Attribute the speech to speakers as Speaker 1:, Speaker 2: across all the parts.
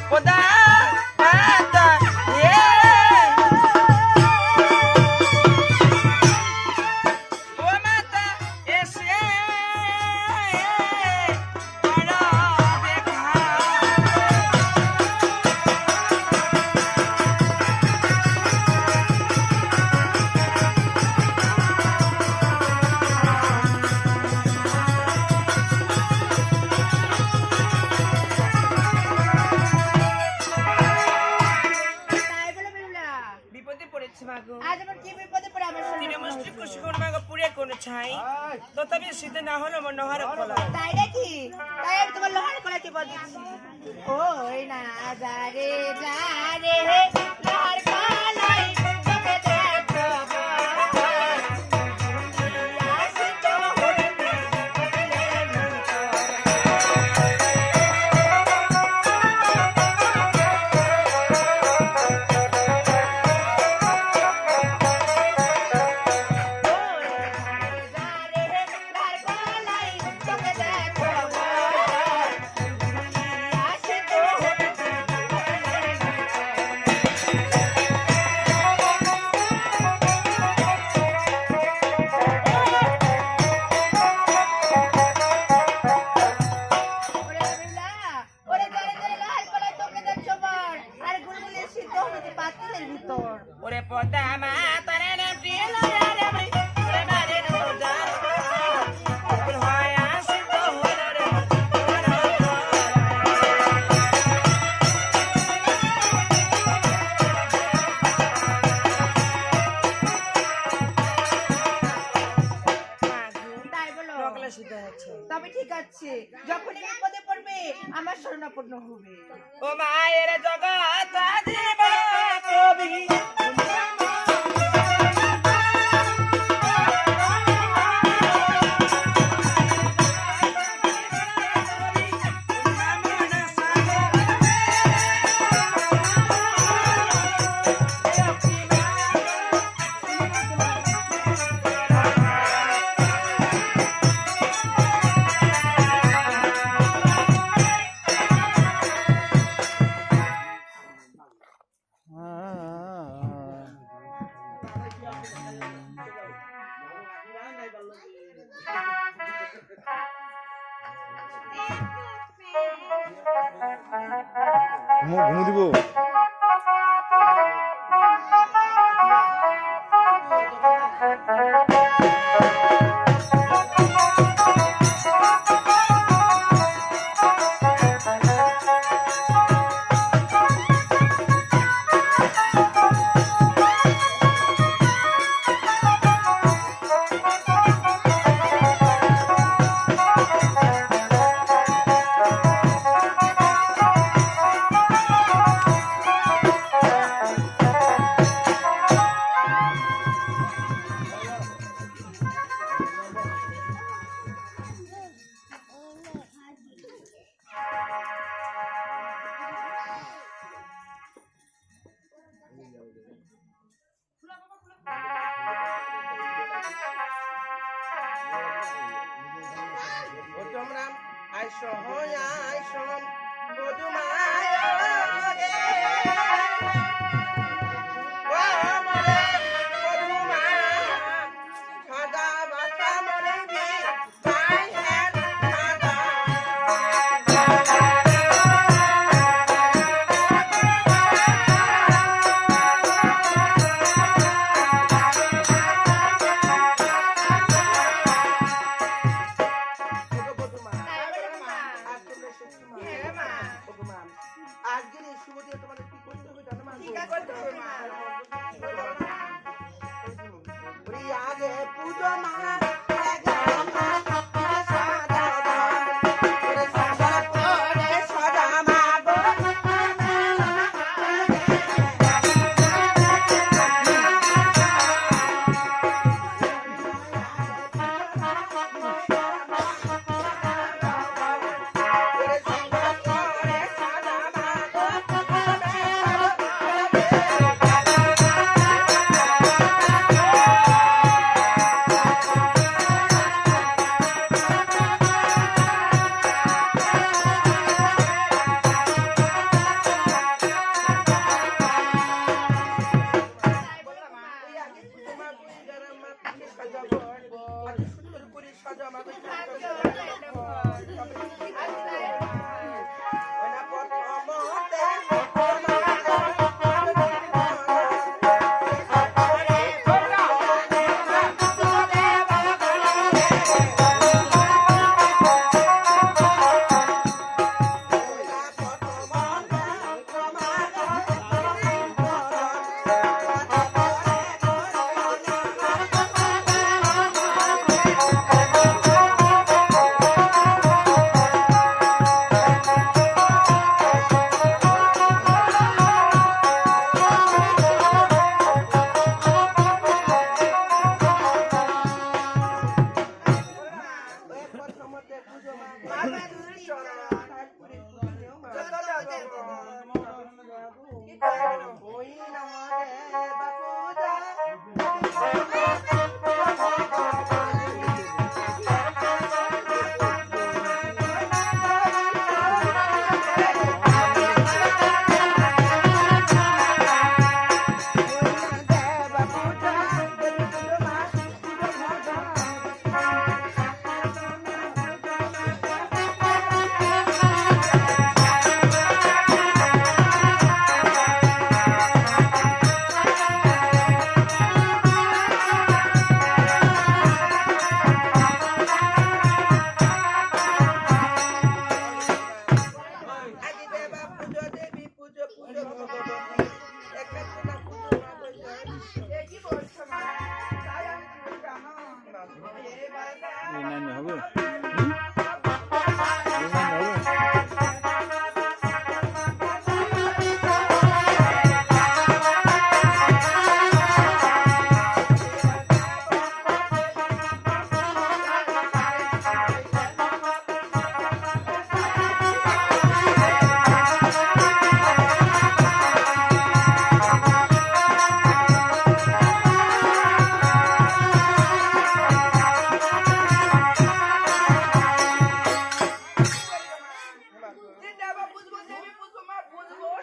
Speaker 1: Poda তথাপি শীতে না হলে আমার নহর কলা
Speaker 2: তাই নাকি তাই আমি তোমার লোহার কলা কি বল দিচ্ছি ও এই না যারে যারে লোহার কলাই তোকে দেখো আসি তো
Speaker 1: ওরে পদা মা তারে রে প্রিয় রে ভাই ওরে মারে রোজার ফুল হয় আসি তো হলো রে
Speaker 2: তাই বলো
Speaker 1: নকলা সিদ্ধ হচ্ছে
Speaker 2: তবে ঠিক আছে যখনই বিপদে পড়বে আমার শরণাপন্ন হবে
Speaker 1: ও মায়ের জগৎ জীব কবি
Speaker 3: ঘুমু দিব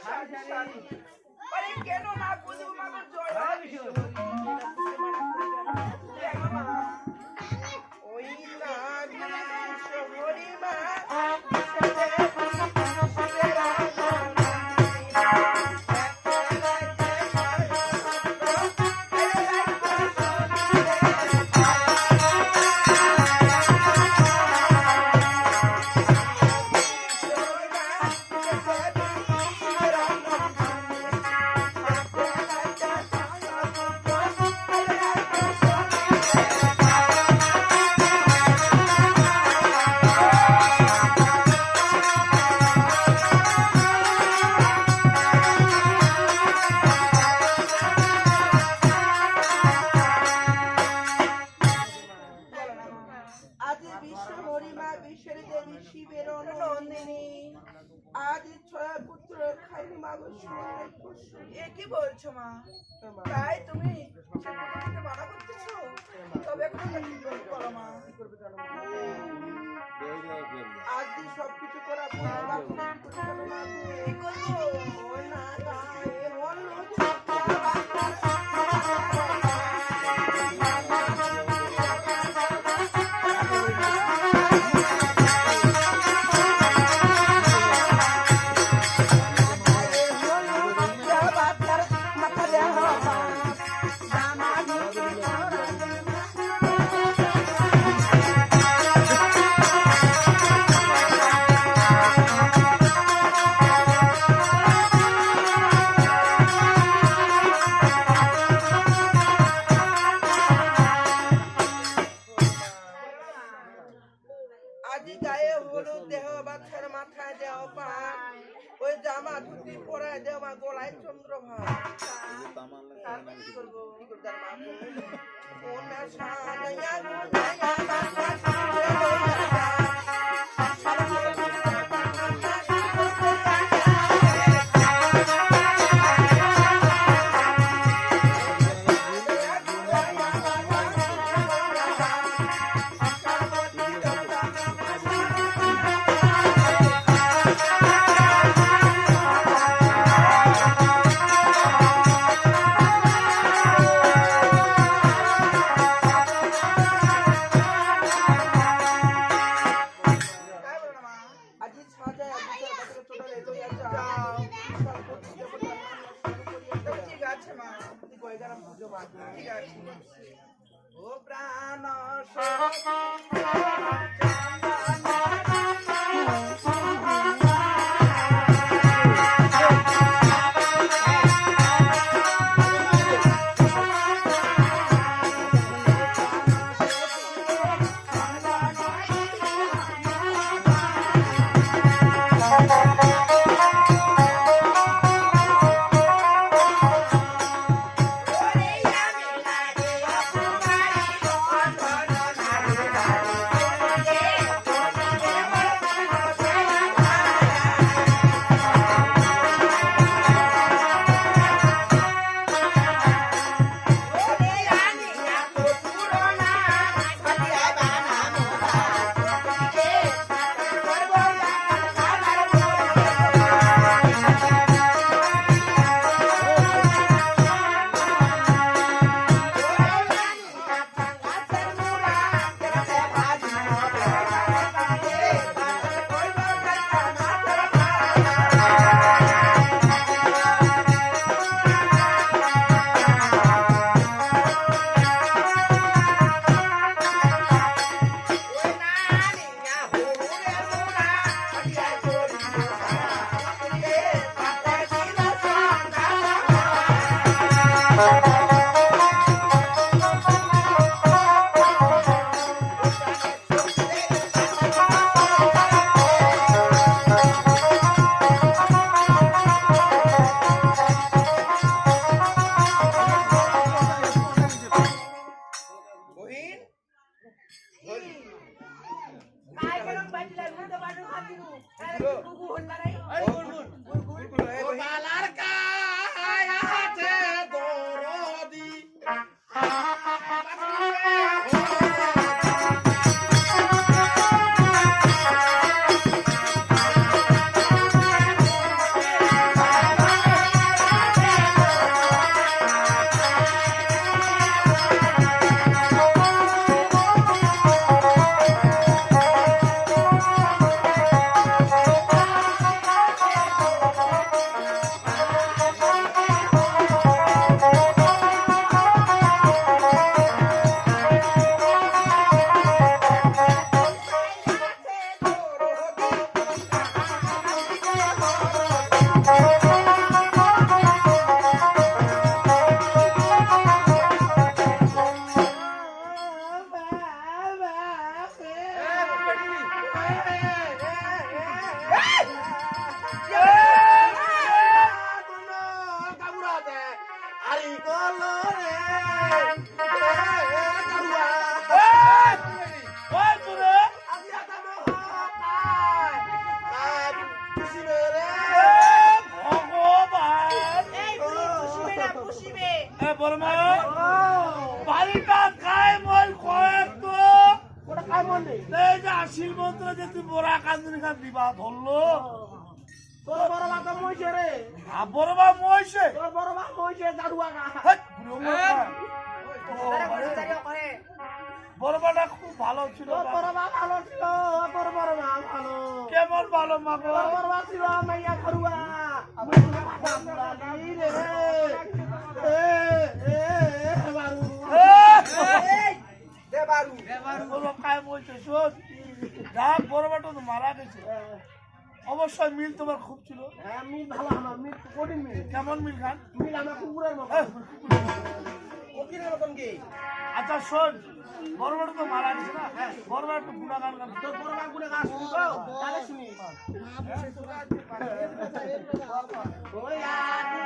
Speaker 1: আরে কেন না বুঝবো মা জয় ওই না হরি মা
Speaker 3: আদি বিশ্ব হরিমা বিশ্বের দেবী শিবের নন্দিনী আদি ছয় পুত্র খাইনি মা
Speaker 1: এ কি বলছো মা তাই তুমি মানা করতেছো তবে এখন কি করবো মা
Speaker 3: আদি সবকিছু করা
Speaker 1: কি করবো
Speaker 3: না গায়ে হলো আদি গায়ে হলুদ দেহ বাচ্চার মাথায় দেহ পান ওই জামা ধুতি পরায় দেহ মা গলায় চন্দ্রভাগ কি করবো তার মা ও না সানাইয়া আজি সাজায়
Speaker 1: ঠিক আছে মা ঠিক আছে ও প্রাণ
Speaker 3: বালার কাছে দরদ
Speaker 2: এই পুষিবে না পুষিবে
Speaker 1: বর্মা বাড়িটা খায় মই কয়েক তো
Speaker 3: ওটা কার মন্দির?
Speaker 1: এই যে আশীল মন্ত্র যে তুই বড়া কান্দুরি খান দিবা ধরলো
Speaker 3: তোর বড় মা তো মইছে রে।
Speaker 1: বড়মা মইছে
Speaker 3: তোর বড় মা মইছে দাদুয়া গা।
Speaker 1: বড়মাটা খুব ভালো ছিল
Speaker 3: তোর বড় মা ভালো ছিল, তোর বড় মা ভালো।
Speaker 1: কেমন ভালো মা গো
Speaker 3: তোর বড় মা ছিল মাইয়া ঘরুয়া।
Speaker 1: বড়মাটা তো মারা গেছে অবশ্যই মিল তোমার খুব ছিল
Speaker 3: মিল ভালো আমার মিল কঠিন মিল।
Speaker 1: কেমন মিল খান
Speaker 3: মিল আমার কুকুরের মতো। ফকিরের মতন কি?
Speaker 1: আচ্ছা শোন বড়মাটা তো মারা গেছে না বড়মা একটু গুণা গান গান
Speaker 3: তোর বড় মা গুনে গাছ শুনি তো? তাহলে শুনি। ওই আদি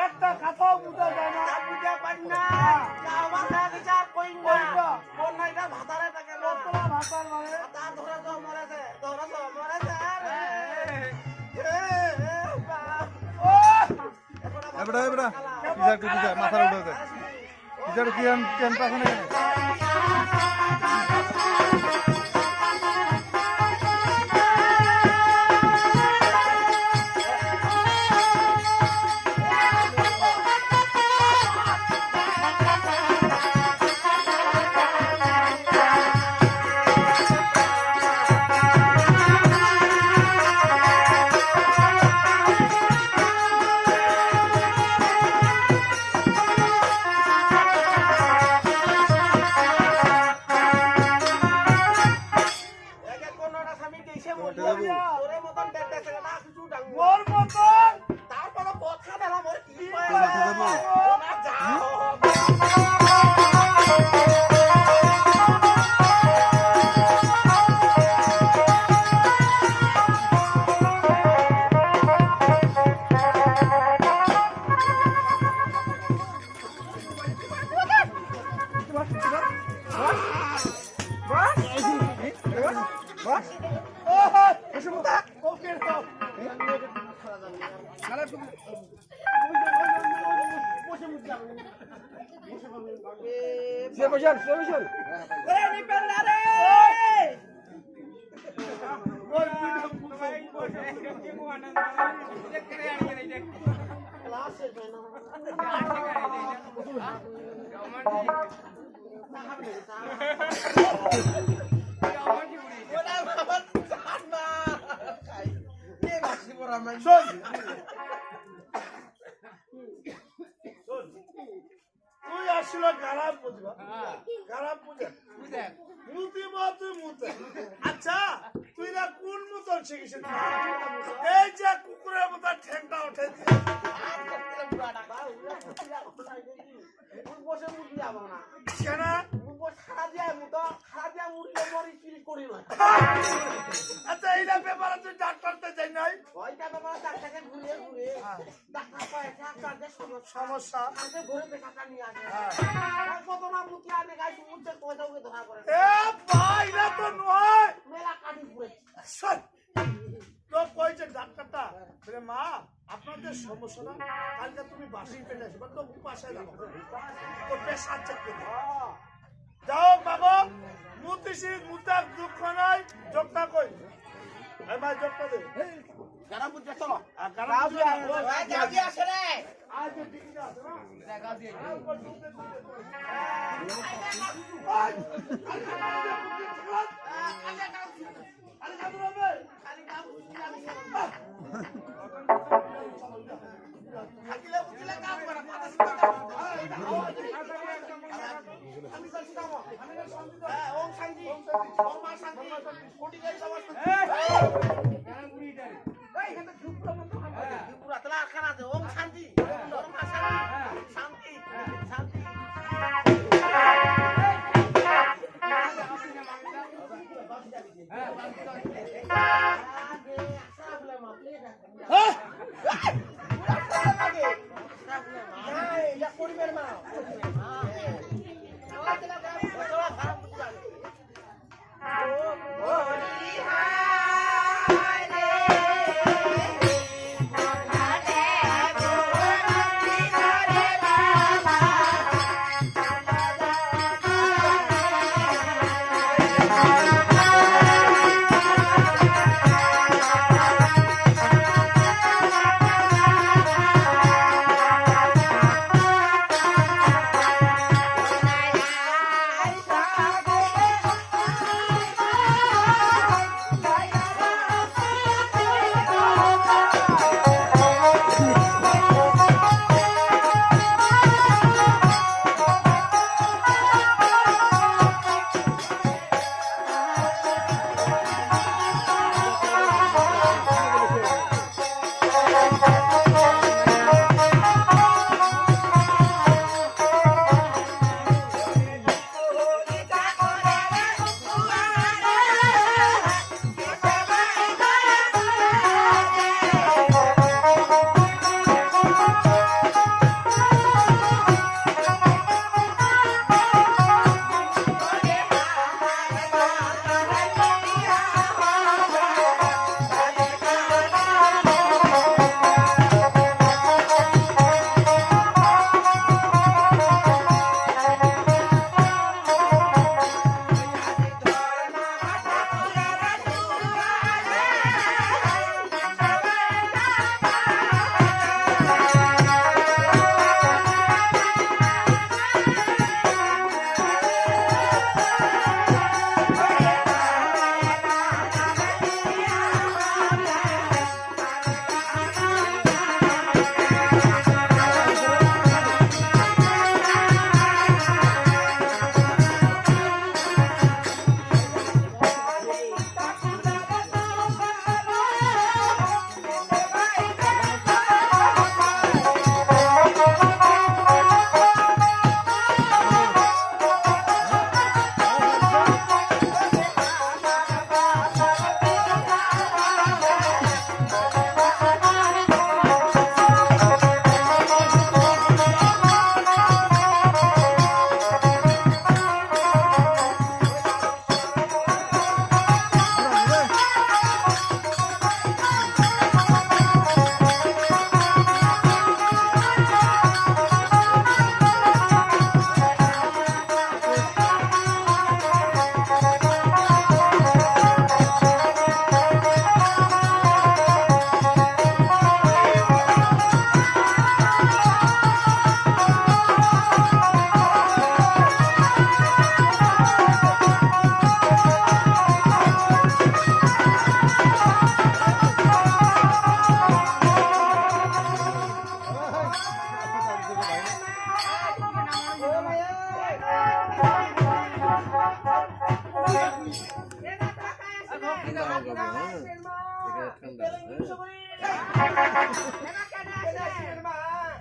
Speaker 1: একটা কথাও বুঝা যায় না
Speaker 3: বুঝা পাই না। আমার সাথে বিচার কই না। কোন নাইটা ভাতারে থাকে না।
Speaker 1: তোমার ভাষার মানে
Speaker 3: তা ধরে তো মরেছে। ধরে তো মরেছে।
Speaker 4: এবড়া এবড়া পিজা একটু পিজা মাথার উঠে দে পিজার কি কেন পাখনে
Speaker 3: তোরে মতন দেখতেছে না কিছু ডাঙ্গু।
Speaker 1: ওর মতন
Speaker 3: তারপরে কথা দিলাম ওর কি কয়
Speaker 4: মাথা দেবো
Speaker 3: না যাও।
Speaker 5: আসলে গারাম বুঝবা গারাম বুঝে মুতি তুই মুতে আচ্ছা তুই না কোন মতন শিখেছিস এই যে কুকুরের মতো ঠ্যাংটা উঠে
Speaker 3: বসে মুরগি যাবো না
Speaker 5: কেন
Speaker 3: খারাপ যায় মুতো খারাপ যায় মুরগি মরি চুরি করি না
Speaker 5: আচ্ছা এইটা ব্যাপারে তুই ডাক্তারতে যাই নাই
Speaker 3: ওইটা বাবা ডাক্তারকে ঘুরে ঘুরে ডাক্তার পয়সা ডাক্তারদের
Speaker 5: সমস্যা
Speaker 3: আগে ঘুরে পেশাটা নিয়ে আসে কত না মুতি আনে গাইছে মুতে পয়সা ওকে ধরা করে
Speaker 5: এ ভাই না তো নয়
Speaker 3: মেলা কাটি ঘুরে
Speaker 5: সর তো কইছে ডাক্তারটা বলে মা আপনাদের সমস্যা না কালকে তুমি বাসি পেটে আসবে তো পাশে যাবো তো পেশাব চেক করবে যাও বাবা মুতিসি মুতার দুঃখ নাই যোগটা কই এই ভাই যোগটা দে
Speaker 3: গারাম বুঝে চলো
Speaker 5: আর গারাম
Speaker 2: ওই গাজি আসে রে
Speaker 5: আজ ঠিক আছে না
Speaker 2: গাজি
Speaker 3: ওম শান্তি ওম মা শান্তি কোটি গাড়ি সবার এই এখানে ঝুপড়া মত হবে ঝুপড়া তলা খানা আছে ওম শান্তি ওম মা শান্তি শান্তি শান্তি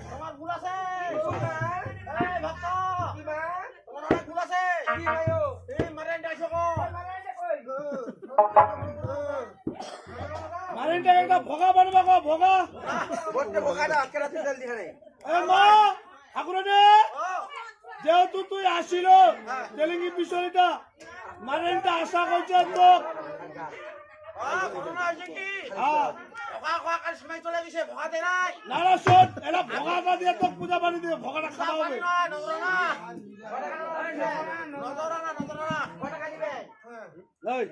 Speaker 5: তোমার ভুল আছে এই ভক্ত তোমার অনেক ভুল আছে এই মারেন ডাইছো কো মারেন ডাইটা ভগা বানবা কো ভগা
Speaker 3: বটে বোকাটা কেরা তুই জলদি হারে
Speaker 5: এই মা ঠাকুরনে যেহেতু তুই আসিল তেলেঙ্গি বিষয়টা মারেনটা আশা করছে তো ঘটনা হয়েছে কি ভগা খোয়া কাল সময় চলে গেছে ভগাতে নাই না না শোন এটা ভগাটা দিয়ে তো পূজা পানি দিয়ে ভগাটা খাওয়া হবে নজরানা কটা কাটিবে এই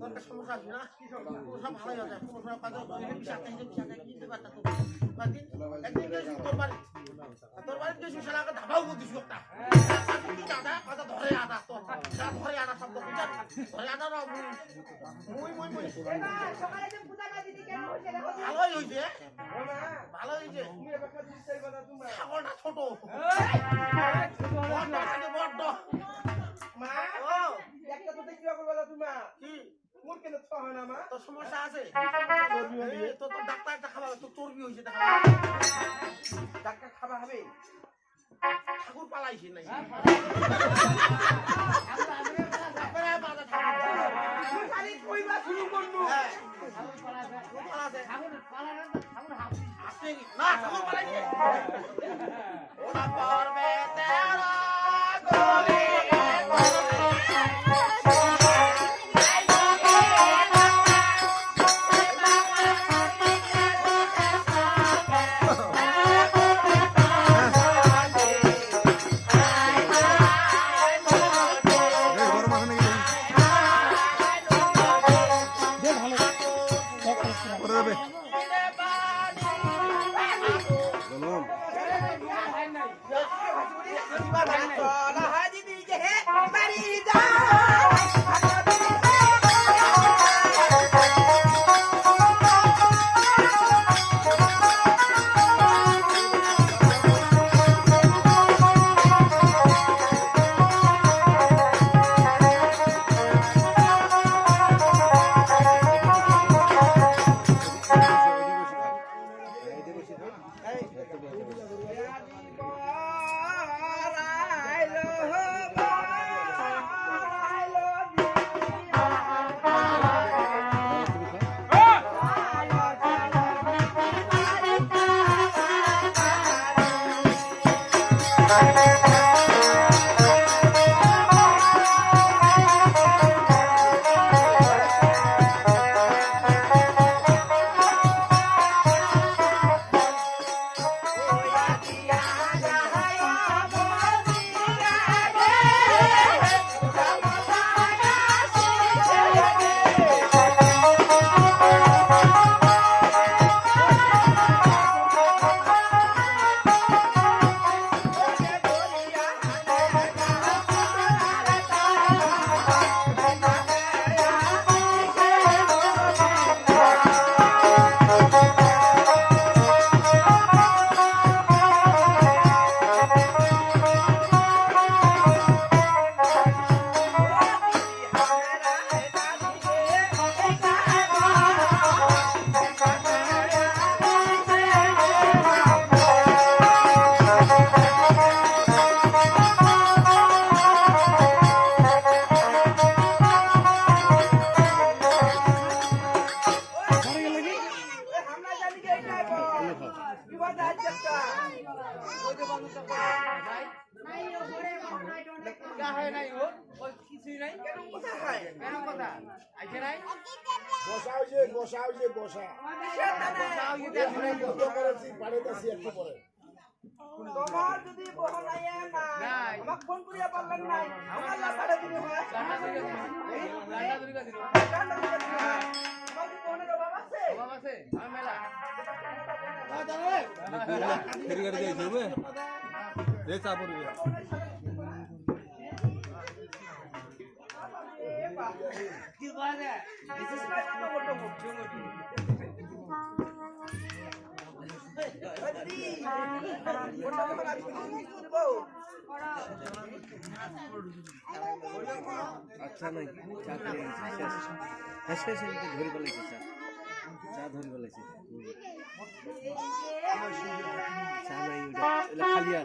Speaker 5: তোর সমস্যা আছে না সব ভালোই আছে সমস্যা কাজে তোর বাড়িতে গেছি সেটাকে ধাবাও করছিস একটা দাদা কথা ধরে আদা তো ধরে আদা শব্দ ধরে আদা না মুই মুই মুই
Speaker 2: সকালে যে পূজাটা দিদি কেন হয়েছে দেখো
Speaker 5: ভালোই হয়েছে ভালোই হয়েছে ছাগলটা ছোট বড্ড
Speaker 3: মা
Speaker 5: ও
Speaker 3: একটা তো দেখি বলা তুমি
Speaker 5: কি
Speaker 3: মোর কেন ছ হয় না মা
Speaker 5: তোর সমস্যা আছে তো তোর ডাক্তার একটা খাবার তোর চর্বি হয়েছে
Speaker 3: ডাক্তার খাবার হবে
Speaker 5: ঠাকুর পালাইছে নাই
Speaker 3: খালি কইবা শুরু করবো
Speaker 5: না ঠাকুর পালাইছে ওরা পর্বে তেরা গলি
Speaker 3: তোমার যদি বহন আইয়া না আমাকে ফোন করিয়া বললেন নাই আমার লাফাড়ে দিবি হয় ওটা তোমার আর কি করবো
Speaker 6: আচ্ছা নাই চা খেয়ে শেষ শেষ শেষ ধরে ফেলেছি চা ধরে ফেলেছি চা নাই খালিয়া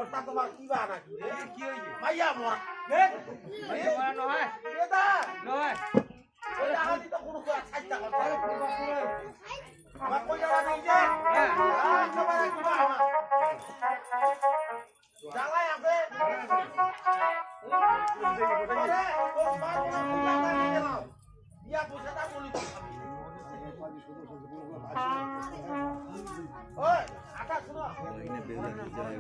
Speaker 5: মোটা তোমার কি বা নাকি রে
Speaker 6: কি হইছে
Speaker 5: ভাইয়া মোর
Speaker 6: ভাইয়া বড় নয়
Speaker 5: এটা
Speaker 6: নয়
Speaker 5: ওটা হাতি তো কোনো ছাইতা কথা আমার কই যাওয়া নাই যে সবাই কি বা আমার জায়গায় আছে ইয়া পয়সাটা বলি ওই আটা শুনো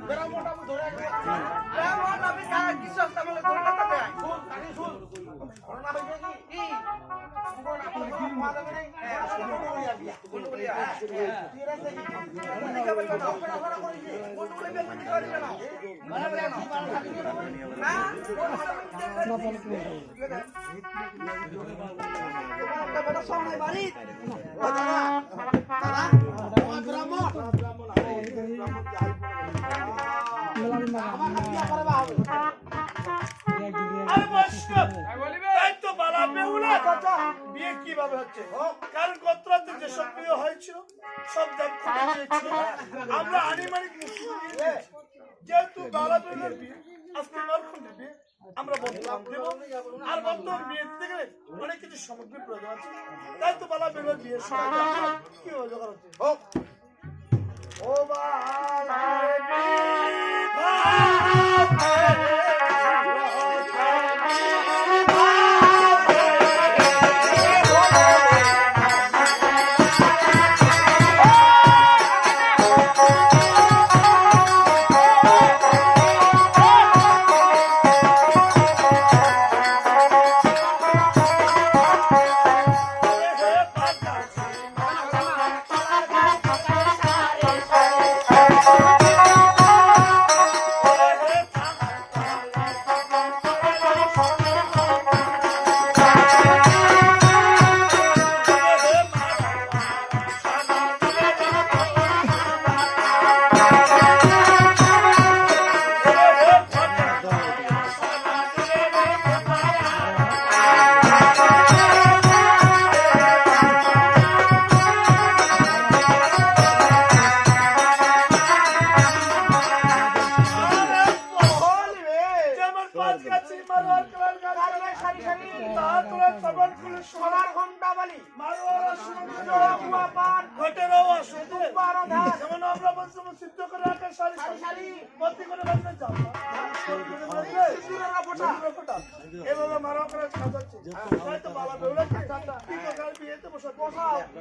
Speaker 5: বেরা মোটা মু ধরে আছে বেরা মোটা আমি কা কি সস্তা বলে ধরে কাটা দেয় শুন কাটি শুন করোনা হইছে কি কোন আপনি কি মারা নাই কোন বলিয়া দিয়া কোন বলিয়া তিরা থেকে কোন কেবল না ওপরা ওপরা করিছে কোন বলে বেল মনি করে না মানে বেরা না না কোন সামনে বাড়ি দাদা দাদা ব্রাহ্মণ বিয়ে কিভাবে হচ্ছে কারণ গতরাতে যেসব বিয়ে হয়েছিল সব আমরা আনিমানিক যেহেতু বালা বেলার বিয়ে আজকে নরখণ্ডের বিয়ে আমরা বদলাম দেব আর বর্তমান বিয়ে দিতে গেলে অনেক কিছু সামগ্রী প্রয়োজন আছে তাই তো বালা বেলার বিয়ে কি হলো হচ্ছে হোক ও বালা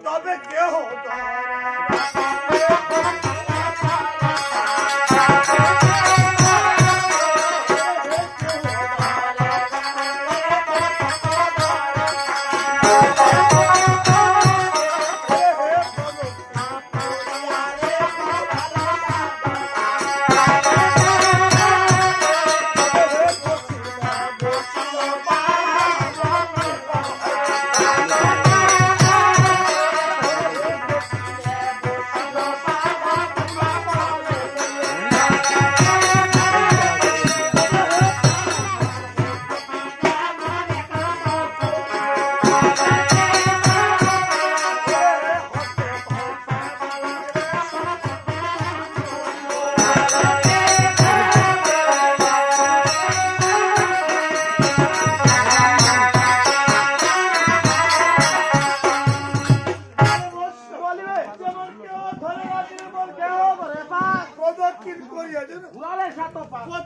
Speaker 5: তবে কেহ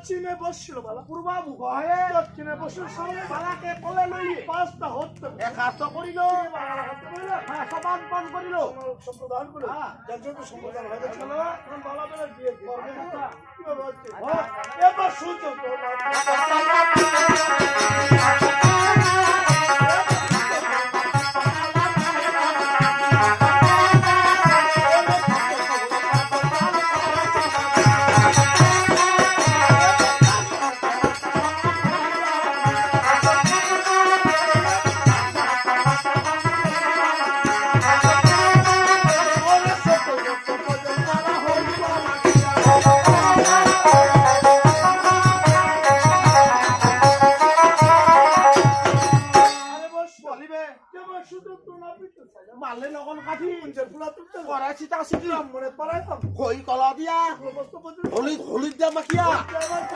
Speaker 5: পশ্চিমে বসছিল বালা পূর্বামুখ হয়ে দক্ষিণে বসছিল সামনে বালাকে কোলে লইয়ে পাঁচটা হত্যা এক হাত করিল হ্যাঁ সমান পান করিল সম্প্রদান করিল যত সম্প্রদান হয়ে গেছিল তখন বালা বেলার বিয়ে করবে কিভাবে হচ্ছে এবার সুযোগ মারলে নগন কাঠি করাছি তা শিখলাম মনে পড়াইলাম খই কলা দিয়া
Speaker 3: হলুদ দিয়া মাখিয়া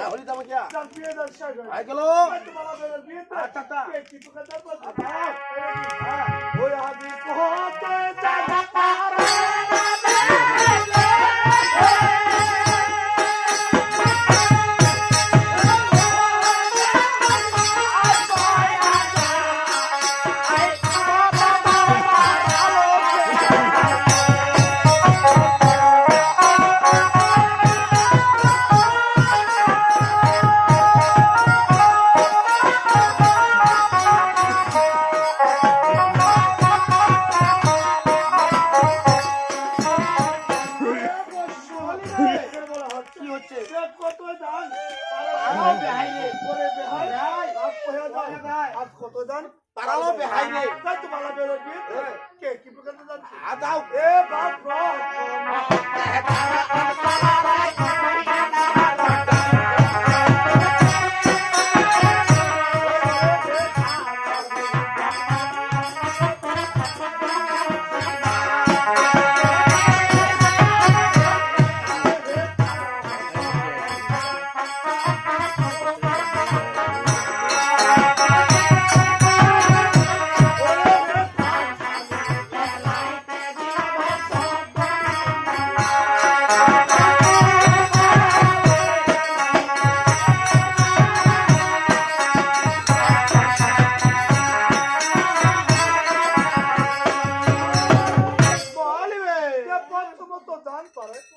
Speaker 3: হলুদ দিয়া মাখিয়া
Speaker 5: যার বিয়ে দেন শেষ হয়ে
Speaker 3: আই গেল
Speaker 5: তো বালা বেলার বিয়েতে
Speaker 3: আচ্ছা, আচ্ছা।
Speaker 5: কে কি তোকে তারপর ওই আদি কোহতে জানা পারা
Speaker 3: কি হচ্ছে
Speaker 5: কত দান
Speaker 3: পাড়াও বেহাই রে
Speaker 5: করে বেহাই আজ কহে দান আজ কত দান
Speaker 3: পাড়াও বেহাই রে
Speaker 5: তাই তো বালা বেলার বিয়েতে কে কি তোকে দান
Speaker 3: দাও
Speaker 5: এ বাপ রে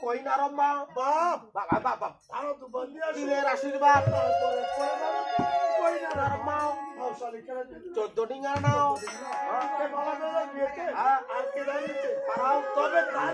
Speaker 3: কই না রম্মা
Speaker 5: বাপ
Speaker 3: বাবা বাবা
Speaker 5: আরো তো বন্দি আছে
Speaker 3: দিনের আশীর্বাদ
Speaker 5: তারপরে করে দাও কই না
Speaker 3: রম্মা
Speaker 5: হাউসালি খেলা দিতে
Speaker 3: 14 ডিঙ্গার নাও
Speaker 5: কে বালা বেলার বিয়েতে আর কে দাঁড়িয়েছে
Speaker 3: পাড়াও
Speaker 5: তবে তার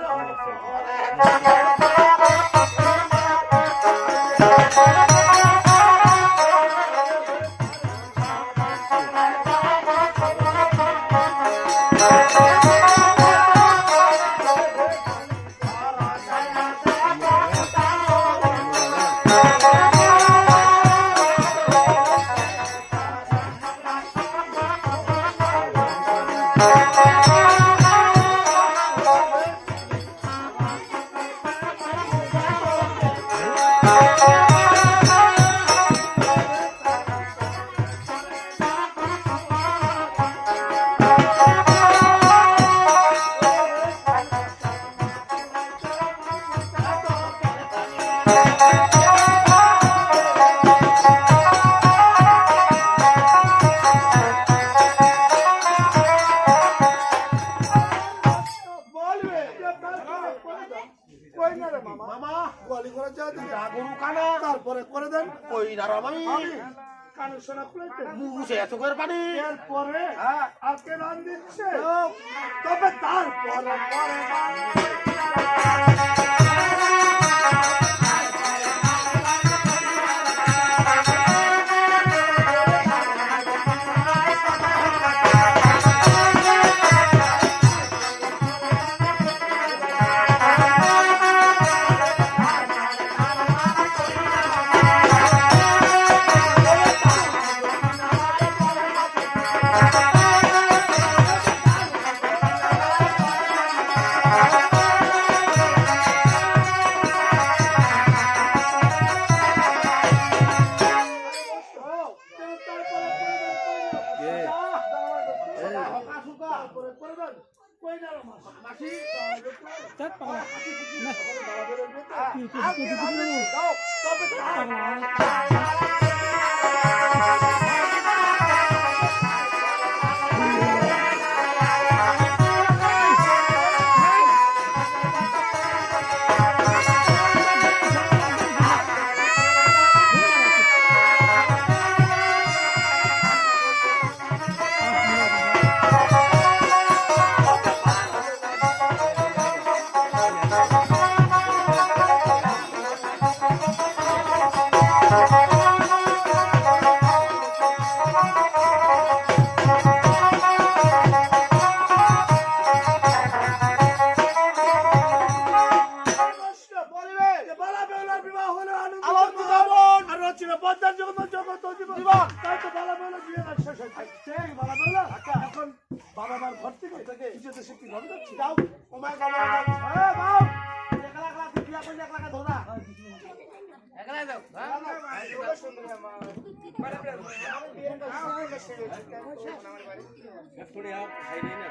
Speaker 5: বলবে কই না রে মামা
Speaker 3: মামা
Speaker 5: গোয়ালি করে যা দিকে
Speaker 3: গরু কানা
Speaker 5: তারপরে করে দেন
Speaker 3: কই না রমামি
Speaker 5: কানের সোনা খুলেছে
Speaker 3: মুছে এত করে পানি
Speaker 5: এরপরে
Speaker 3: হ্যাঁ
Speaker 5: আর কে রান দিচ্ছে তবে তারপরে পরে
Speaker 3: যাও কমায় যাও
Speaker 1: পালাই যাও
Speaker 6: এক্ষুনি আর খাই নেই না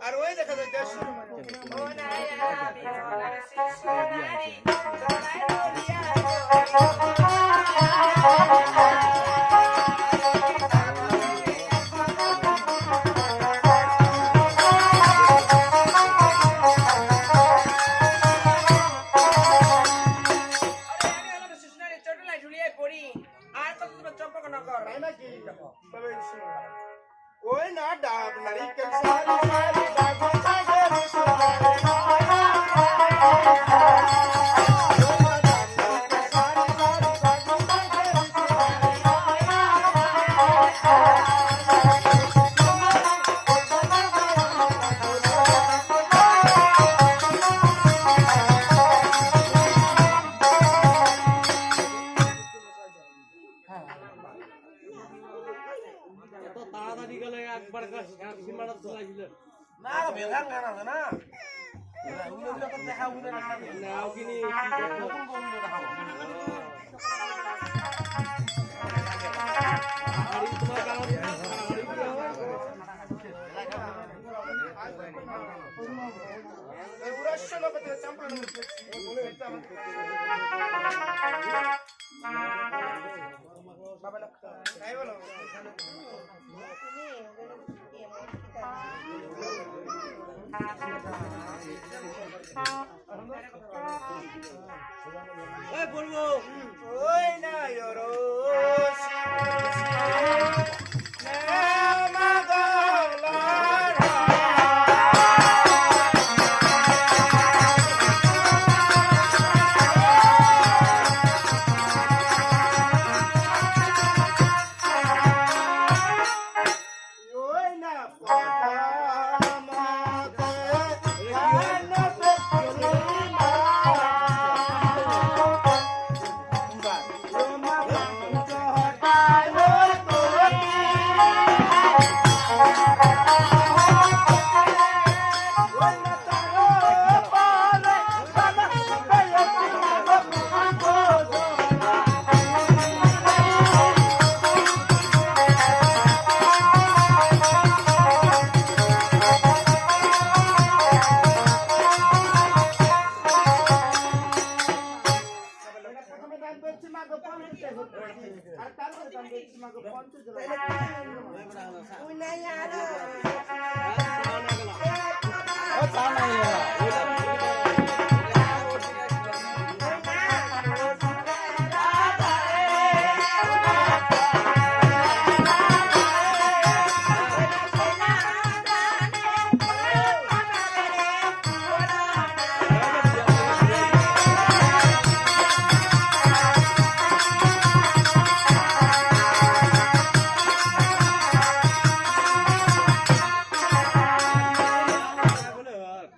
Speaker 3: আর ওই দেখা যায় ওই না ডাব নারিকেল সারি সারি ডাব সাগরে সুমারে
Speaker 6: এত তাড়াতাড়ি গেলে একবার সীমানা চলাইছিল
Speaker 3: না বেধান গান আছে না দেখাবো
Speaker 6: নাও কিনি বলবো
Speaker 3: ওই না
Speaker 5: আর তারপরে তাম বেশি মাগো পঞ্চজোড়া
Speaker 3: ওই নাই আরো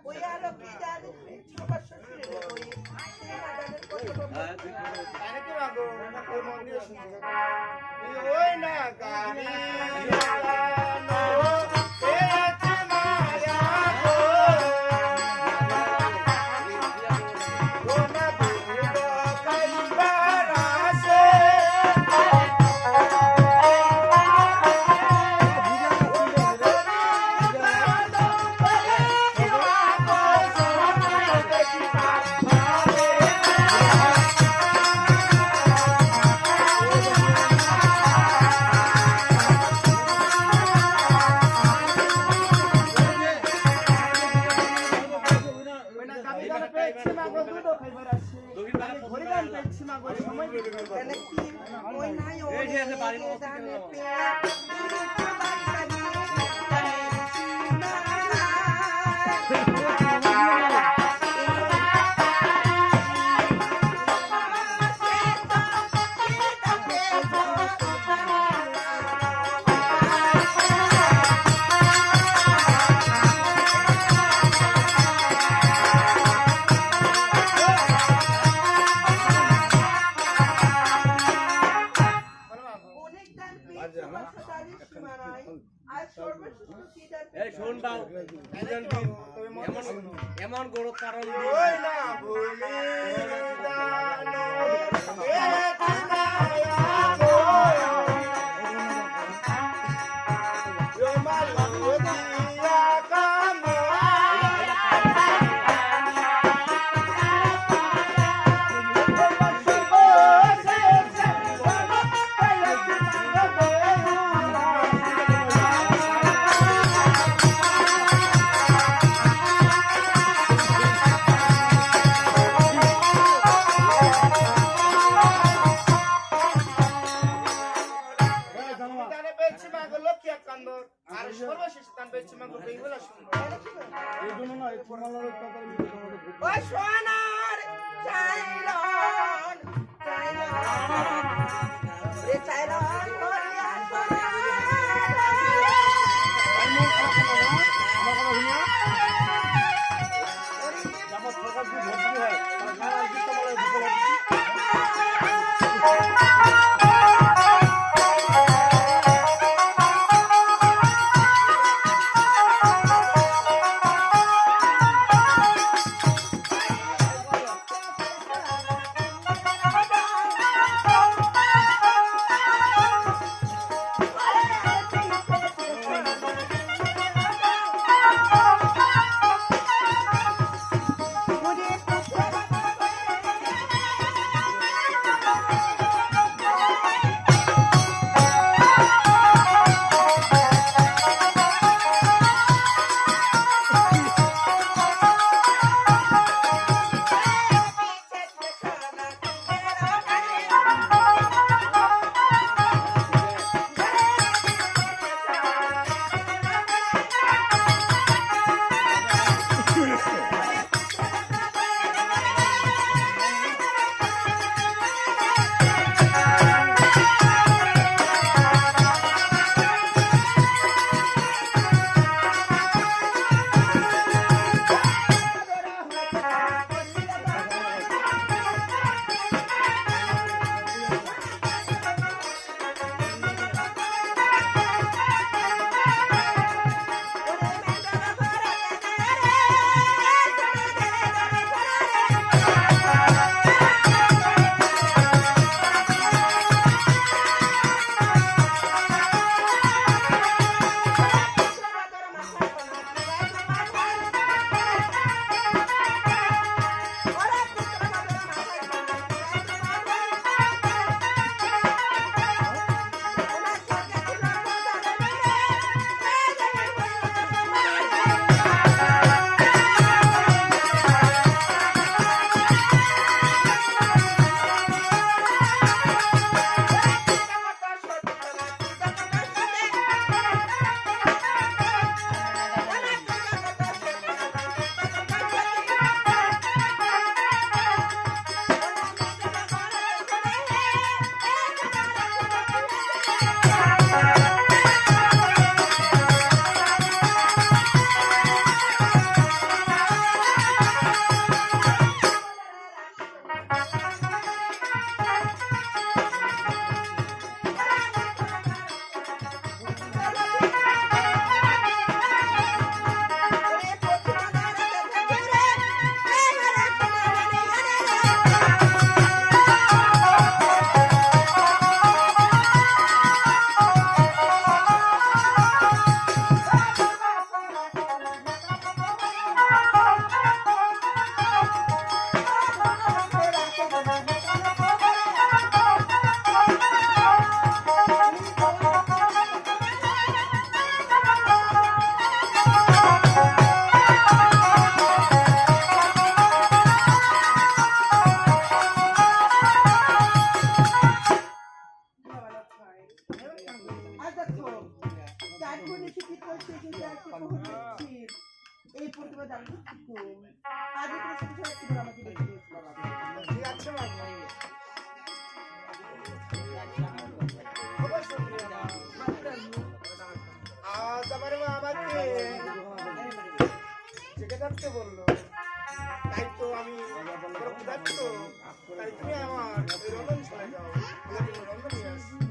Speaker 3: ওই আরো কি জানি সবার শ্বশুরে ওই সেই আদানের কথা
Speaker 5: তারে কি মাগো ওই মন্দির শুনছে ওই না গাড়ি লাগানো এতে মায়া গো কোনা বুড়ো কাইবার আসে
Speaker 3: তাহলে কি ওই নাই ওই জানে অনেক দান পেয়েছি তারই সীমানায় আজ সর্বশ্রেষ্ঠ কি দান
Speaker 6: শোন বাউ এমন গরু কারণ
Speaker 5: ওই না ভুলি দানো এতে মায়া গো রমাল দিয়া কামা তারে বেচি মাগো লক্ষ্য কান্দ আর সর্বশেষ তান বেচি মাগো বেঙ্গলা শুনবো
Speaker 4: এই জন্য না এই তোমার তাড়াতাড়ি
Speaker 3: ওই সোনার চাইরন রে চাইরন করিয়া
Speaker 4: আমার সরকার যদি ভর্তি হয় তাহলে গান আর দিতে পারে বিকল্প
Speaker 3: সোনার
Speaker 2: এখন এসে কি করছে যে একটা খবর দিচ্ছি এই প্রতিভা জানবো কি আগে করে শুধু একটু করে আমাকে দেখে দিয়েছিল
Speaker 5: ঠিক আছে মা আজ আমার মা আমাকে জেগে থাকতে বললো তাই তো আমি ক্ষুধার্ত তাই তুমি আমার ওই রন্ধন চলে যাও রন্ধন নিয়ে আসি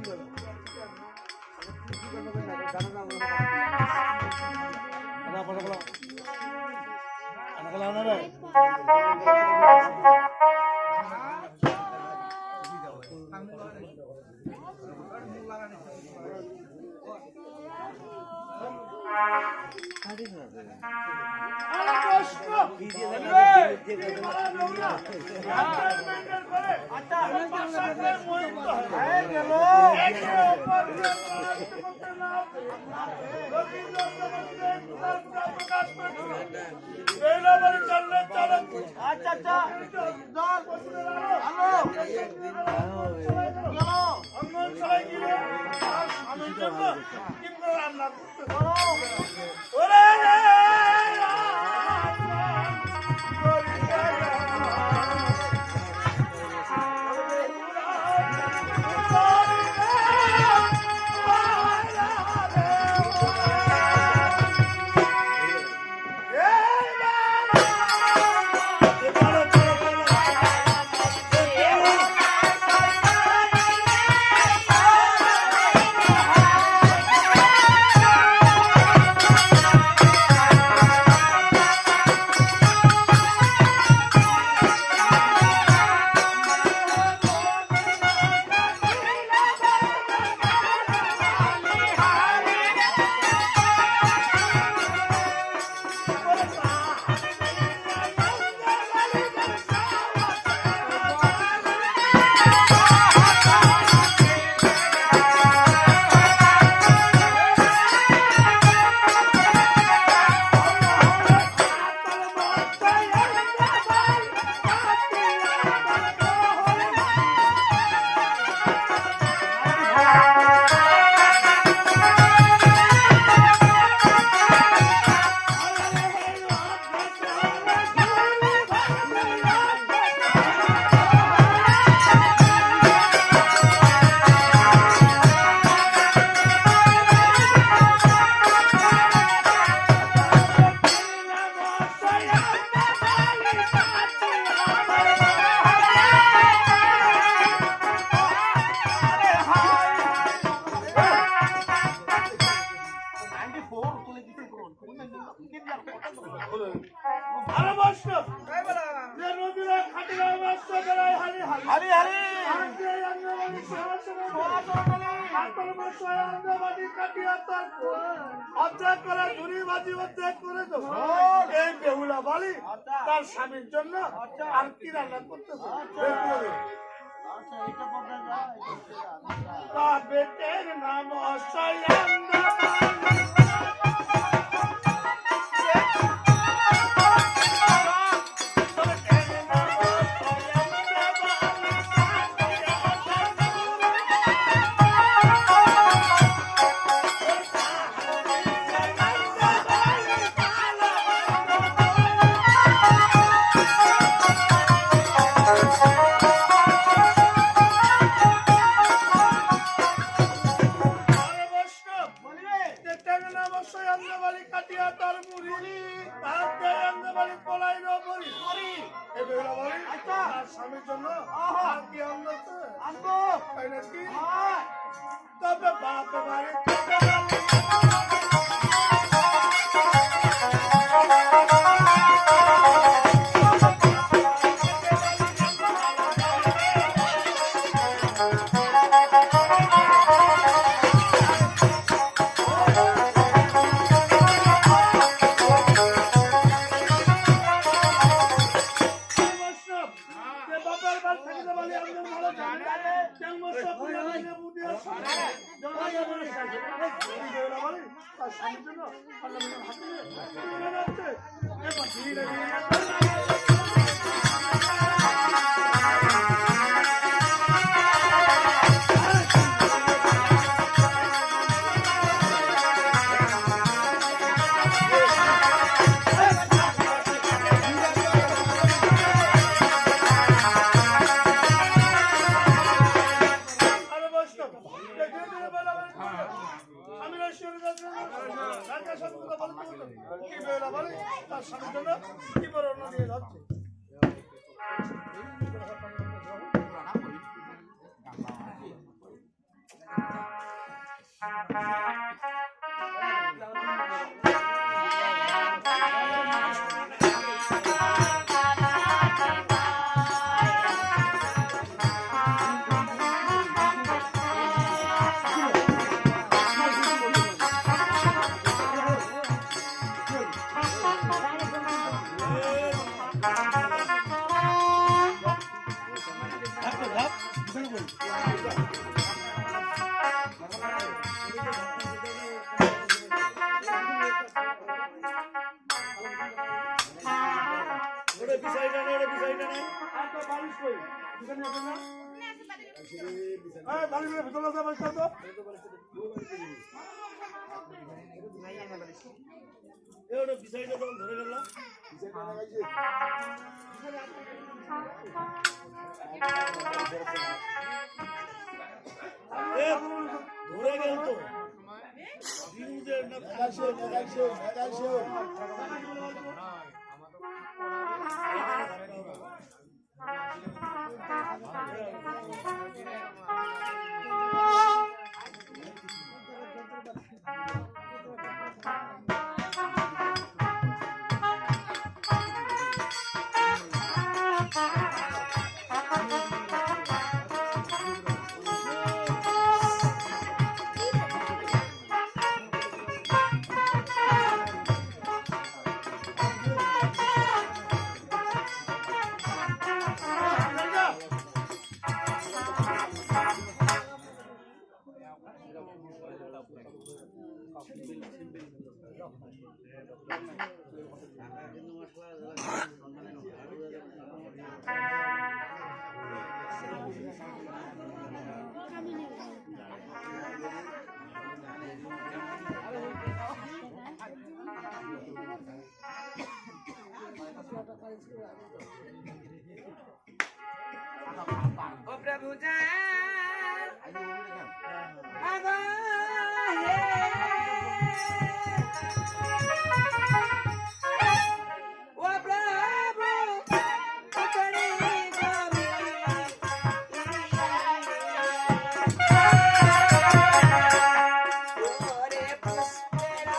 Speaker 5: তার স্বামীর জন্য আর কি রান্না করতেছে তার বেটের নাম স্বামীর জন্য আর কি আনবো তাই নাকি তবে বাপ বাড়ি সত্যি কথা বলতে কি বেলা বলে তার স্বামীর জন্য কি করে অন্য নিয়ে যাচ্ছে ধরে গেল তো
Speaker 1: ओ प्रभु जान आगा हे ओ प्रभु उतरी गमी ओरे पुष्परा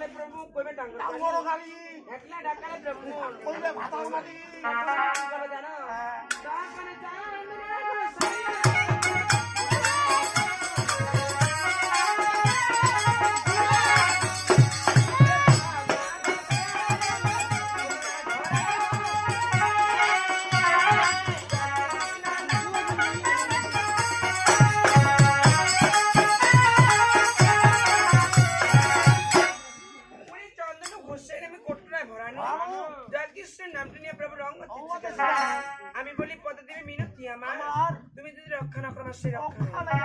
Speaker 1: प्रभु कोई डांगर
Speaker 5: डांगरो खाली
Speaker 1: एकला डाकाले प्रभु
Speaker 5: कोई भाता माटी
Speaker 1: चलो जाना दापन जान रे প্রভু রঙ হচ্ছে আমি বলি পদদেবী মিনতি আমার তুমি যদি রক্ষা না করো আমার সেই রক্ষা নেই।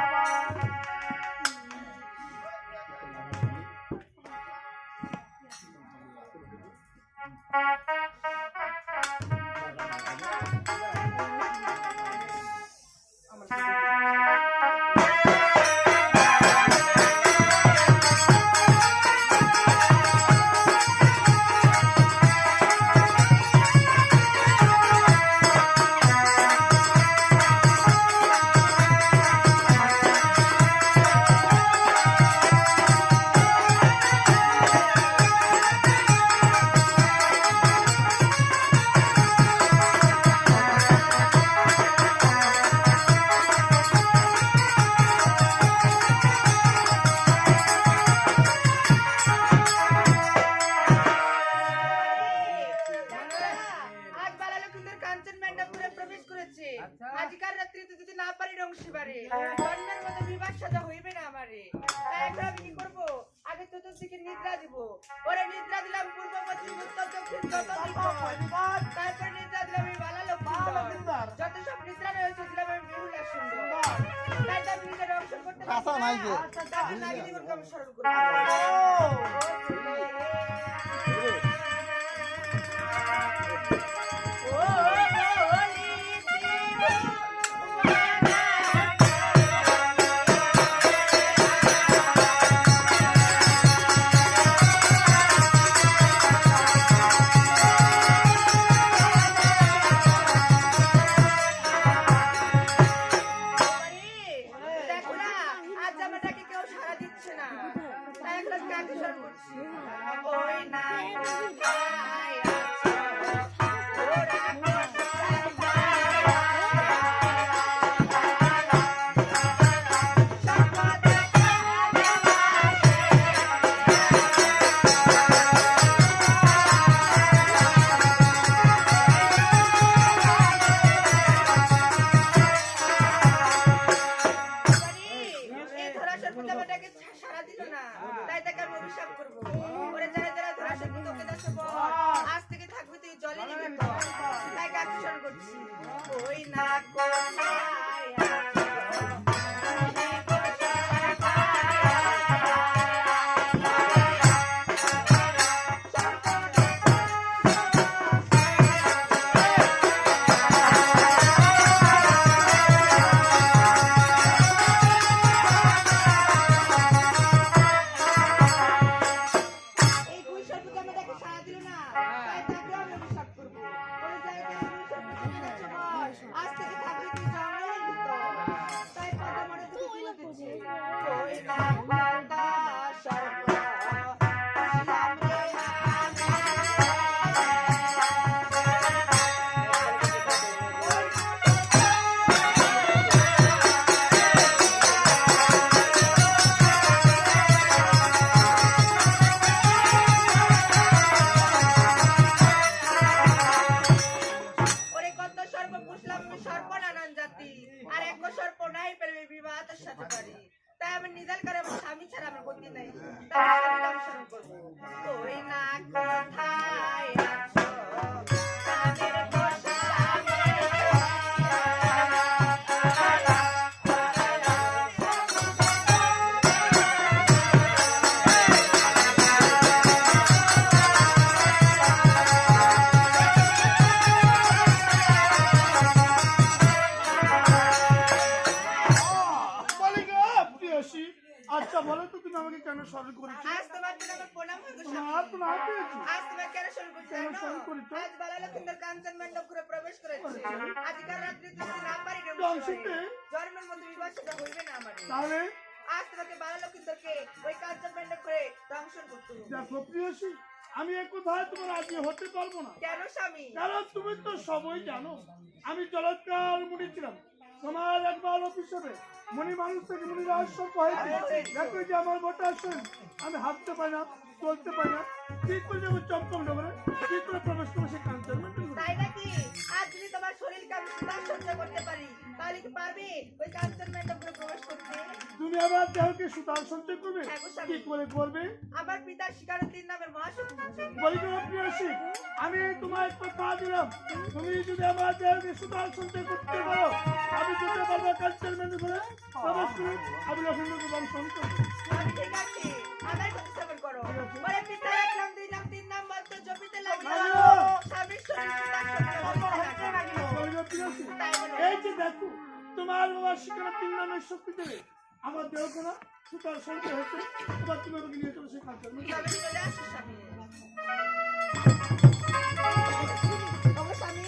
Speaker 2: আজ বালালক্ষ্মীদের কাঞ্চন মণ্ডপপুরে প্রবেশ করেছে। আজকাল রাত্রিতে যদি না পারি রংশিবারে জন্মের মতো বিবাহ সাজা হইবে না আমারে। তাই এখন আমি কি করবো? আগে চতুর্দিকে নিদ্রা দিব। ওরে নিদ্রা দিলাম পূর্ব পশ্চিম উত্তর দক্ষিণ যত দিক। তারপরে নিদ্রা দিলাম এই বালালক্ষ্মীদের। যত সব নিদ্রা রয়েছে দিলাম আমি বিহুলা সুন্দর। তাই তো আমি নিজের রংশন করতে পারছি
Speaker 4: কাঁচা নাই যে।
Speaker 2: তাই নাগি জীবনকে আমি স্মরণ করবো। দেখো না, আজ আমার ডাকে কেউ সাড়া দিচ্ছে না। তাই এখন কাকে স্মরণ করছি? ওই না কোথায় আছো? ওরা এই ধরাশার প্রতি আমার ডাকে সাড়া দিল না। তাই তাকে আমি অভিশাপ করবো। ওরে যারা যারা ধরাশার প্রতি তোকে দাসে বল, আজ থেকে থাকবি তুই জলে নিবি তো। তাই কাকে স্মরণ করছি? ওই না কোথায় আছো? এই দুই সর্পকে আমি তাকে সাড়া দিল না। তাই তাকেও আমি অভিশাপ করবো। ওরে যারা যারা দুই সর্পকে তোকে দাসে বল, আজ থেকে থাকবি তুই জঙ্গলের ভিতর। তাই কথা মনে তোকে বলতেছি। ওই না কোথা সর্প, আসলাম রে আমি। ওরে কত সর্প পুষলাম আমি সর্প নানান জাতি, আর এক সর্প নাই পেলবে বিবাহ তোর সাথে পারি। তাই আমি নিজাল করে আমার স্বামী ছাড়া আমার গতি নাই। তাই স্বামীকে আমি স্মরণ করবো। ওই না কোথায় আছো? কানের বসা
Speaker 5: বালিকা প্রিয়সী, আচ্ছা বলো তো তুমি আমাকে কেন স্মরণ করেছো?
Speaker 2: আজ তোমার জন্য আমার প্রণাম হয়ে গেছে।
Speaker 5: তোমার তো না পেয়েছি।
Speaker 2: আজ তোমার কেন স্মরণ করছি
Speaker 5: কেন
Speaker 2: জানো?
Speaker 5: স্মরণ করেছো?
Speaker 2: আজ বালালক্ষ্মীদের কাঞ্চন মণ্ডপপুরে প্রবেশ করেছে। আজকাল রাত্রিতে যদি না পারি
Speaker 5: রংশিতে?
Speaker 2: জন্মের মধ্যে বিবাহ সাজা হইবে না আমারে।
Speaker 5: তাহলে
Speaker 2: আজ তোমাকে বালালক্ষ্মীদেরকে ওই কাঞ্চন মণ্ডপ করে দংশন করতে হবে।
Speaker 5: দেখো প্রিয়সী, আমি এ কোথায় তোমার রাজি হতে পারবো না।
Speaker 2: কেন স্বামী?
Speaker 5: কারণ তুমি তো সবই জানো আমি চলৎকার মুনি ছিলাম। তোমার একবার অফিসে মনি মানুষ থেকে মনি রহস্য হয়েছে। দেখো যে আমার গোটা আসেন, আমি হাঁটতে পারি না, চলতে পারি না, কি করে যাবো চমচম নগরে, কি করে প্রবেশ করবো সে কাঞ্চন মণ্ডপে?
Speaker 2: তাই নাকি? আজ যদি তোমার শরীরকে আমি সুদা সহ্য করতে পারি, তাহলে কি পারবে ওই কাঞ্চন মণ্ডপে প্রবেশ করতে?
Speaker 5: তুমি তুমি আবার দেহকে সুতার সঞ্চয় করবে
Speaker 2: হ্যাঁ গো স্বামী।
Speaker 5: কি করে করবে?
Speaker 2: আমার পিতার শিকারের 3 নামের মহাশক্তি।
Speaker 5: বলি তো প্রিয়সী, আমি তোমায় কথা দিলাম, তুমি যদি আমার দেহকে সুতার সঞ্চয় করতে পারো, আমি যেতে পারবো কালচার মেনে করে প্রবেশ করে আমি লক্ষ্মীকে দর্শন করবো।
Speaker 2: আমি ঠিক আছে, আমার কথা শ্রবণ করো। ওরে পিতা 1 নাম 2 নাম 3 নাম মন্ত্র জপিতে লাগিল। স্বামীর শরীর পিতার লাগিল।
Speaker 5: বলি তো প্রিয়সী,
Speaker 2: তাই বলো।
Speaker 5: এই যে দেখো তোমার বাবার শিকারের 3 নামের শক্তি দেবে আমার দেহ কোনো সুতার সঞ্চয় হচ্ছে, এবার তুমি আমাকে নিয়ে চলো সেই কালচার মেনে।
Speaker 2: তবে চলে আসো স্বামী। ওগো স্বামী,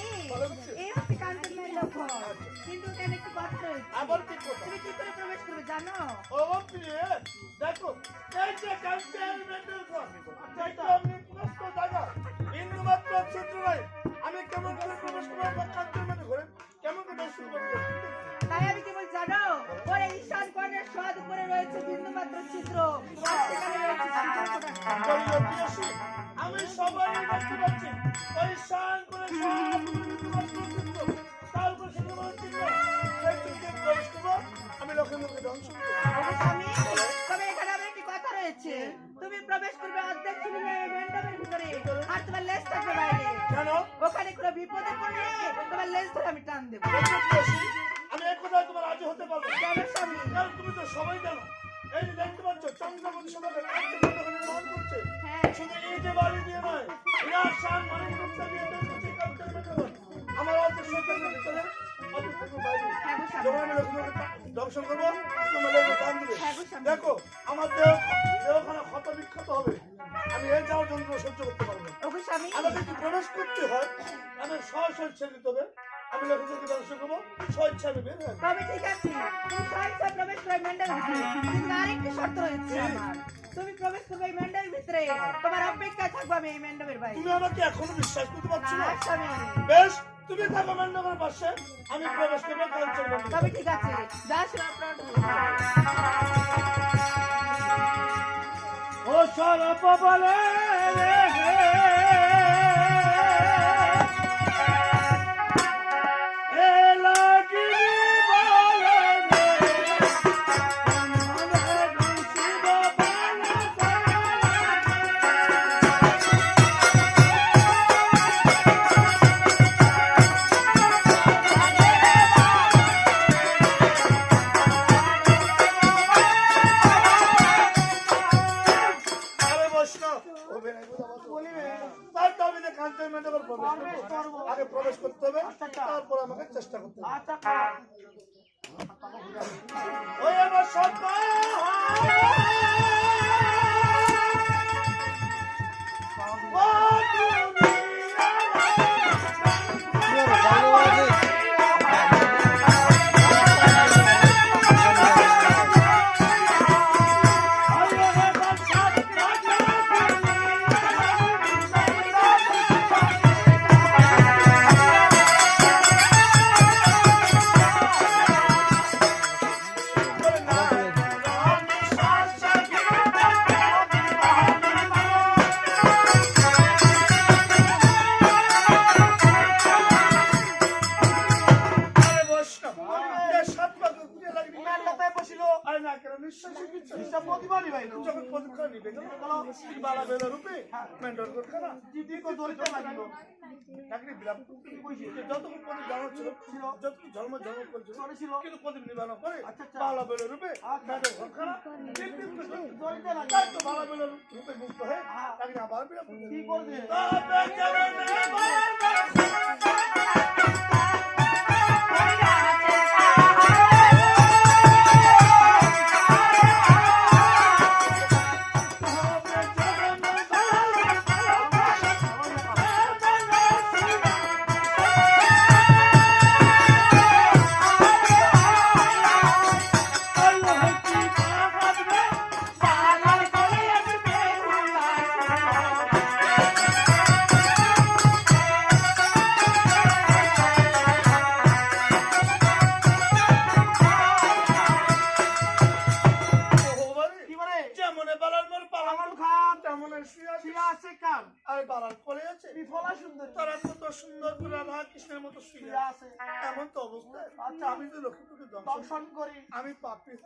Speaker 2: এই হচ্ছে কাঞ্চনমের লক্ষণ। কিন্তু এখানে একটু কথা রয়েছে।
Speaker 5: আবার কি কথা?
Speaker 2: তুমি কি করে প্রবেশ করবে জানো?
Speaker 5: ও প্রিয়, দেখো এই যে কালচার মেন্টাল ঘর, দেখো আমি প্রশ্ন জায়গা ইন্দু মাত্র চিত্র নাই, আমি কেমন করে প্রবেশ করবো কালচার মেন্টাল ঘরে, কেমন করে শুরু করবো?
Speaker 2: তাই আমি কি বলছি জানো? ওরে ঈশান কোণের স্বাদ উপরে রয়েছে বিন্দুমাত্র ছিদ্র। আর সেখানে রয়েছে
Speaker 5: বলিও প্রিয়সী, আমি সবাই দেখতে পাচ্ছি ওই শান করে সব মাত্র চিত্র, তার উপর শুধুমাত্র চিত্র, সেই চিত্রে প্রবেশ করবো আমি লক্ষ্মীকে ধ্বংস করবো।
Speaker 2: ওগো স্বামী, তবে এখানে আবার একটি কথা রয়েছে। তুমি প্রবেশ করবে অর্ধেক চুরিয়ে মেন্ডামের ভিতরে, আর তোমার লেজ থাকবে বাইরে।
Speaker 5: কেন?
Speaker 2: ওখানে কোনো বিপদে পড়লে তোমার লেজ ধরে আমি টান দেবো।
Speaker 5: বলিও প্রিয়সী, আমি এক কথায় তোমার রাজি হতে পারবো না।
Speaker 2: জানো স্বামী?
Speaker 5: কারণ তুমি তো সবাই জানো, এই যে দেখতে পাচ্ছ চন্দ্রপতি সভাকে কালচার মেন্টাল নির্মাণ করছে,
Speaker 2: হ্যাঁ
Speaker 5: শুধু এই যে বাড়ি দিয়ে নয়, বিরাট শান মানে মুক্তা দিয়ে তৈরি করছে কালচার মেন্টাল। আমার অল্প সরকার ভিতরে অল্প থেকে বাইরে
Speaker 2: হ্যাঁ গো স্বামী।
Speaker 5: যখন আমি লক্ষ্মীকে দর্শন করবো তোমার লেগে দান দিবে।
Speaker 2: হ্যাঁ গো স্বামী।
Speaker 5: দেখো আমার দেহখানা ক্ষত বিক্ষত হবে, আমি এই যাওয়ার যন্ত্র সহ্য করতে পারবো না।
Speaker 2: ওগো স্বামী,
Speaker 5: আমাকে যদি প্রবেশ করতে হয় আমি সরাসরি ছেড়ে দিতে হবে, আমি লক্ষ্মীকে দর্শন করবো স্বেচ্ছা আমি বের হয়ে আসবো।
Speaker 2: তবে ঠিক আছে, তুমি স্বেচ্ছায় প্রবেশ করবে মেন্ডামের ভিতরে। কিন্তু আরেকটি শর্ত রয়েছে আমার। তুমি প্রবেশ করবে এই মেন্ডামের ভিতরে, তোমার অপেক্ষায় থাকবো আমি এই মেন্ডামের বাইরে।
Speaker 5: তুমি আমাকে এখনো বিশ্বাস করতে পারছো না?
Speaker 2: না স্বামী,
Speaker 5: বেশ, তুমি থাকো ম্যান্ডামের পাশে, আমি প্রবেশ করবো কালচার মেন্টাল।
Speaker 2: তবে ঠিক আছে, যা শোনা প্রাণ।
Speaker 5: ও সরপ বলে এ লাগিনি বলে আমারে খুশি বাবা আরে বৈষ্ণব হবে না বলিবে তার দাবিতে কাঞ্চন মেন্টাল প্রবেশ করবো। আগে প্রবেশ করতে হবে, তারপর আমাকে চেষ্টা করতে হবে। ওই আমার সন্তান কি করবে? আরে বালার করে আছে বিফলা সুন্দর তারা কত সুন্দর করে রাধা কৃষ্ণের মতো শুয়ে আছে এমন তো অবস্থা। আচ্ছা আমি যে লক্ষ্মীপুরকে দর্শন করি আমি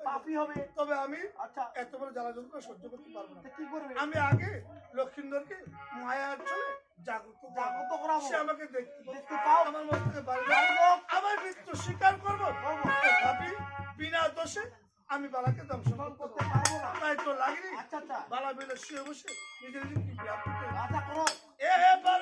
Speaker 5: পাপী হবে, তবে আমি আচ্ছা এত বড় জ্বালা যন্ত্রণা সহ্য করতে পারবো না। কি করবে? আমি আগে লক্ষ্মীন্দরকে মায়ার চলে জাগ্রত করাবো। সে আমাকে দেখতে পাও, আমার মস্তকে বাড়ি আমার মৃত্যু স্বীকার করবো, তথাপি বিনা দোষে আমি বালাকে দংশন করতে পারবো না। তাই তো লাগেনি বালা বেলে শুয়ে বসে নিজে নিজে কি বিয়া করতে। আচ্ছা করো এবার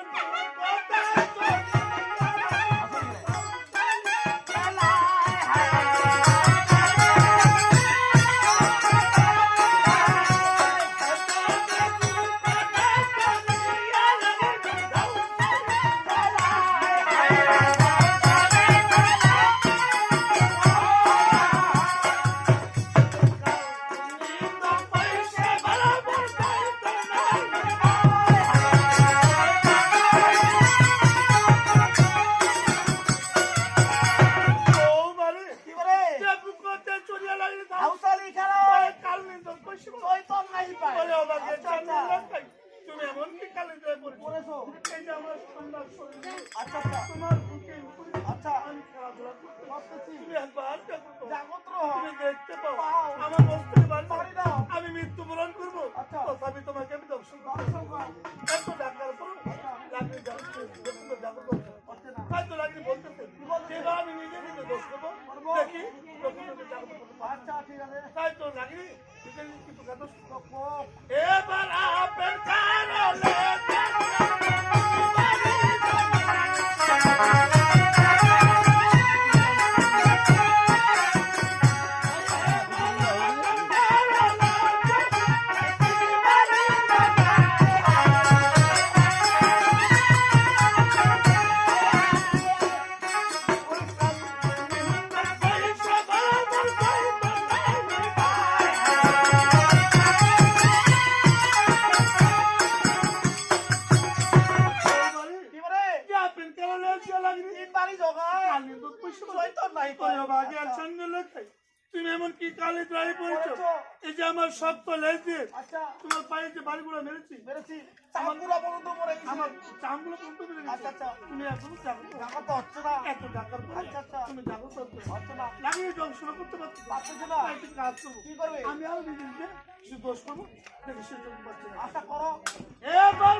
Speaker 5: তুমি এমন কি কালে পড়েছো? এই যে আমার সুন্দর শরীর, আচ্ছা তোমার বুকে আচ্ছা আমি খেলাধুলা করতেছি, তুমি একবার তুমি দেখতে পাও আমার মস্তকে বাড়ি দাও, আমি মৃত্যুবরণ করবো, তথাপি তোমাকে আমি দর্শন করবো। এত ডাক্তার করো লাগলে হয়তো লাগলে বলতেছে এবার আমি নিজে নিজে দোষ করবো, দেখি আচ্ছা ঠিক আছে। তাই তো লাগলি এবার আপেল কারণে তুমি এমন কি কালে দ্রাই পড়েছো? এই যে আমার শক্ত লেজ দিয়ে তোমার পায়ে যে বাড়িগুলো মেরেছি চামগুলো পর্যন্ত মরে গেছে, আমার চামগুলো পর্যন্ত মেরে গেছে। আচ্ছা তুমি এখন জাগো তো হচ্ছে না, এত ডাকার পরে তুমি জাগো তো হচ্ছে না, লাগিয়ে জংশন করতে পারছো না। একটু কাজ করবো, কি করবে? আমি আর নিজে নিজে কিছু দোষ করবো, দেখি সে জন্য পারছি না। আশা করো এবার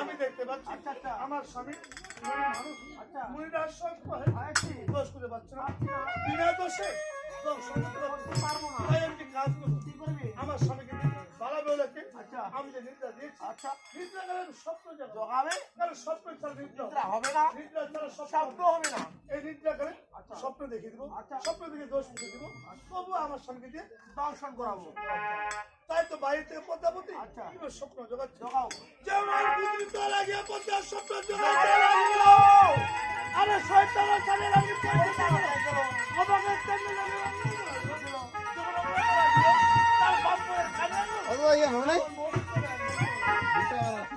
Speaker 5: আমি দেখতে পাচ্ছি আমার স্বামী মহিলা সব দোষ করে পাচ্ছে না, বিনা দোষে পারবো না। তাই আমি কাজ করবো, কি করবি? আমার স্বামীকে বালা বেলাকে আমি যে নিদ্রা দিয়েছি, নিদ্রা গেলে স্বপ্ন জগাবে, কারণ স্বপ্ন ছাড়া নিদ্রা হবে না, নিদ্রা ছাড়া স্বপ্ন হবে না। এই নিদ্রা গেলে স্বপ্ন দেখে দিব, স্বপ্ন দেখে দোষ মুখে দিব, তবু আমার স্বামীকে দিয়ে দর্শন করাবো। তাই তো বাইরে থেকে পদ্মাবতী স্বপ্ন জোগাও, যেমন বুদ্ধি তো লাগে পদ্মার স্বপ্ন জোগাতে লাগলো। আরে শয়তানের সামনে লাগে পয়সা গেল, আমাকে তেমনি লাগে তার বাপ করে খাবে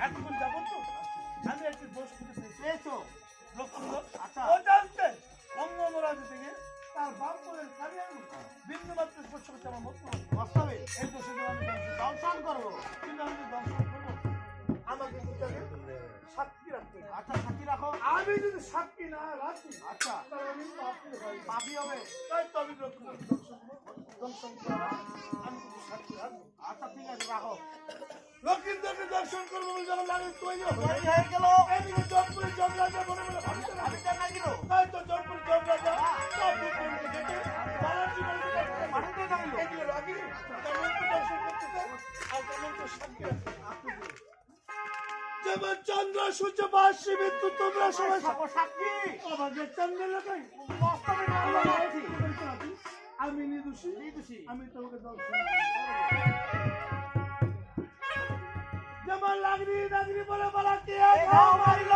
Speaker 5: এখন যাবো তো আমি একটু দোষ খুঁজে পেয়েছো লক্ষ্মণ। আচ্ছা ও জানতে অঙ্গমরাজ থেকে তার বাপ করে খাবে বিন্দু মাত্র স্পর্শ করতে আমার মত বাস্তবে এই দোষে আমি দংশন করবো, কিন্তু আমি দংশন করবো আমাকে সাক্ষী রাখতে। আচ্ছা সাক্ষী রাখো, আমি যদি সাক্ষী না রাখি তাহলে আমি পাপী হবে। তাই তো আমি দংশন করবো, আমি কিন্তু সাক্ষী রাখবো। আচ্ছা ঠিক আছে রাখো। লক্ষ্মীন্দরকে দর্শন করবো বলে যখন লাগে তৈরি হয়ে গেল, এদিকে জনপুরি জমরাজা মনে মনে ভাবছে না, তাই তো জনপুরি জমরাজা সব আর কেমন তো সাক্ষী আছে যেমন চন্দ্র সূর্য বাসি বিদ্যুৎ তোমরা সবাই সাক্ষী আমাদের চন্দ্র লোকাই আমি নির্দোষী আমি তোমাকে যেমন লাগনি নাগরি বলে বলা কে মারিল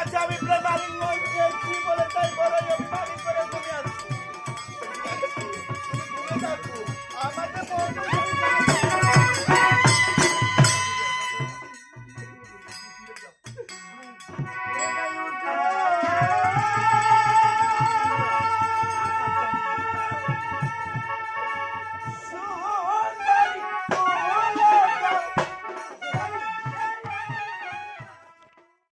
Speaker 5: কাছে আমি প্রেমালিঙ্গন চেয়েছি বলে তাই বড়ই অভিমানী